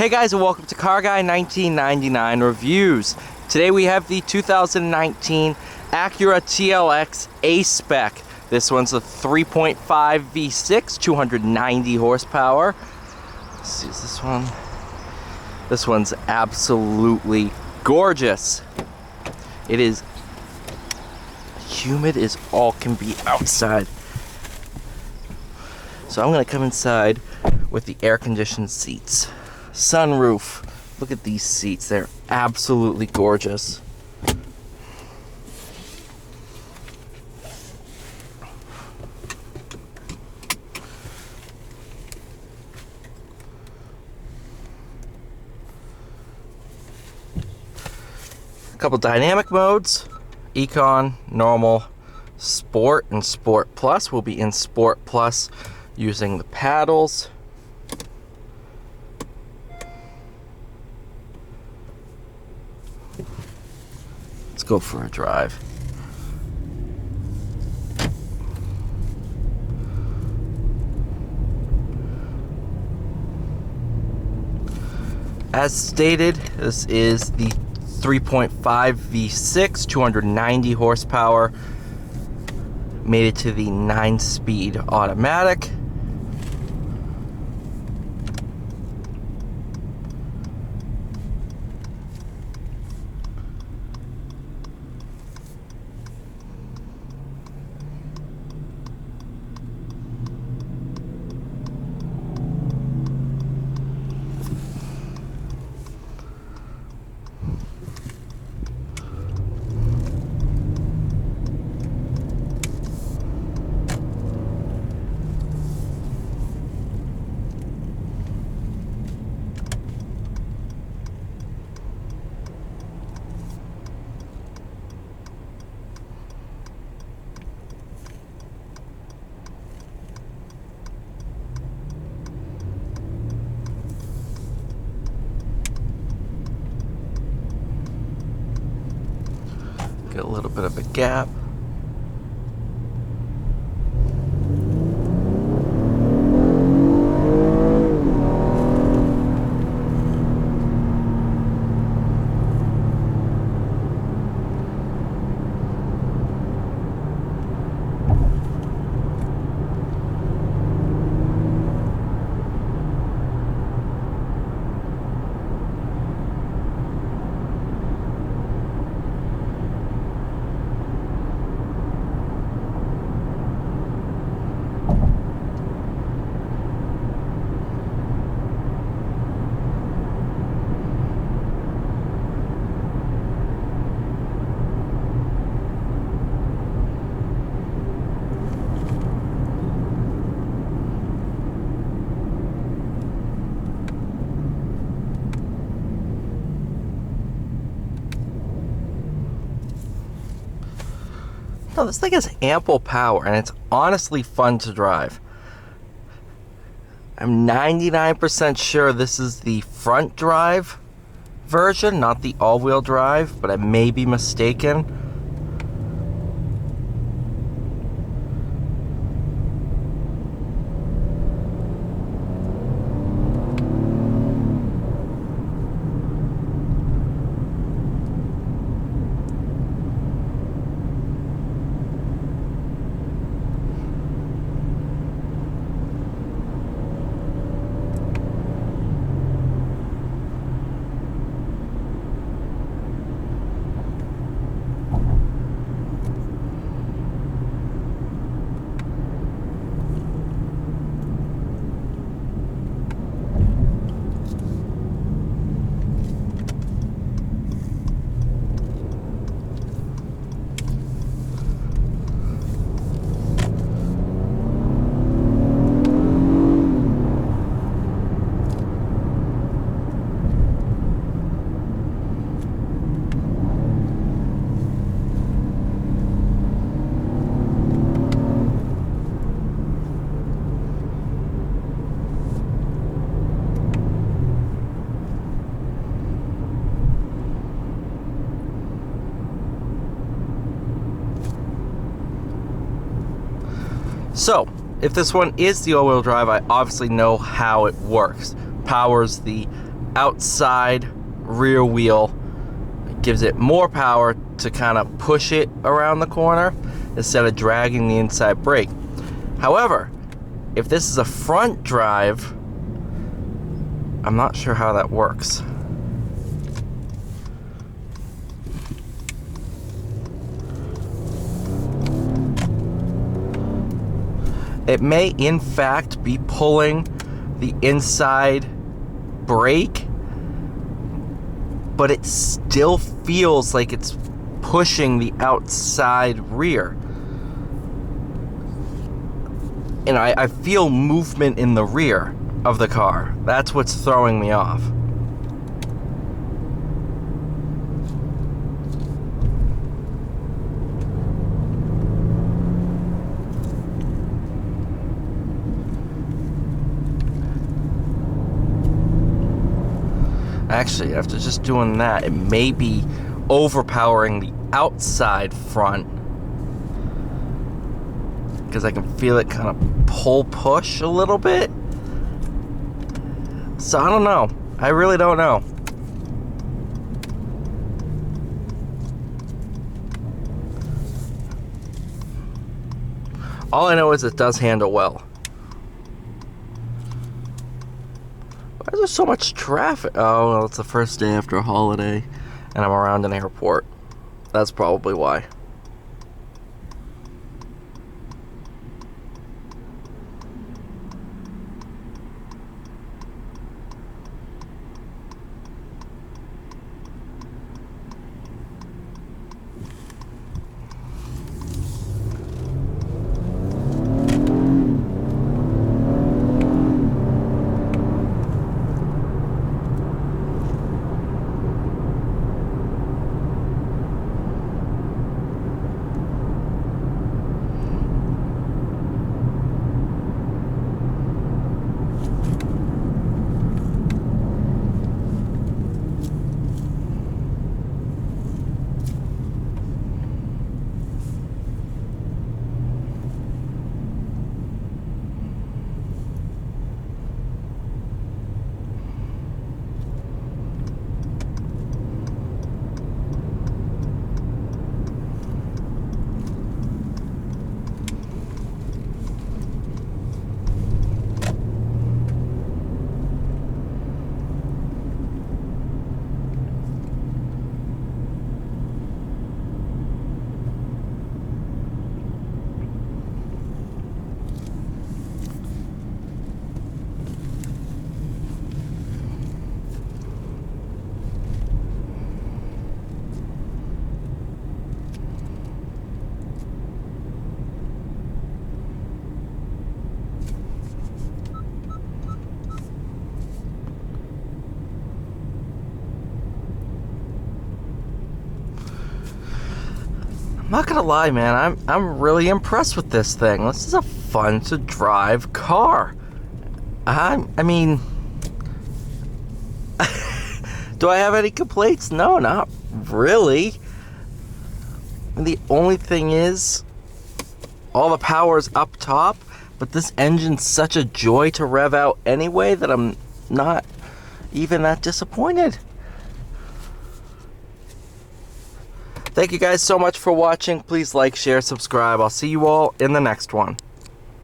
Hey guys, and welcome to Car Guy 1999 Reviews. Today we have the 2019 Acura TLX A-Spec. This one's a 3.5 V6, 290 horsepower. Let's see, is this one? This one's absolutely gorgeous. It is humid as all can be outside. So I'm gonna come inside with the air-conditioned seats. Sunroof. Look at these seats. They're absolutely gorgeous. A couple dynamic modes. Econ, normal, sport, and sport plus. We'll be in sport plus using the paddles. Let's go for a drive. As stated, this is the 3.5 V6, 290 horsepower. Made it to the 9-speed automatic. Get a little bit of a gap. No, this thing has ample power, and it's honestly fun to drive. I'm 99% sure this is the front drive version, not the all-wheel drive, but I may be mistaken. So, if this one is the all-wheel drive, I obviously know how it works. Powers the outside rear wheel. It gives it more power to kind of push it around the corner instead of dragging the inside brake. However, if this is a front drive, I'm not sure how that works. It may in fact be pulling the inside brake, but it still feels like it's pushing the outside rear. And I feel movement in the rear of the car. That's what's throwing me off. Actually, after just doing that, it may be overpowering the outside front, because I can feel it kind of push a little bit. So I don't know. I really don't know. All I know is it does handle well. Why is there so much traffic? Oh, well, it's the first day after a holiday, and I'm around an airport. That's probably why. I'm not gonna lie, man, I'm really impressed with this thing. This is a fun to drive car. I mean, do I have any complaints? No, not really. And the only thing is, all the power's up top, but this engine's such a joy to rev out anyway that I'm not even that disappointed. Thank you guys so much for watching. Please like, share, subscribe. I'll see you all in the next one.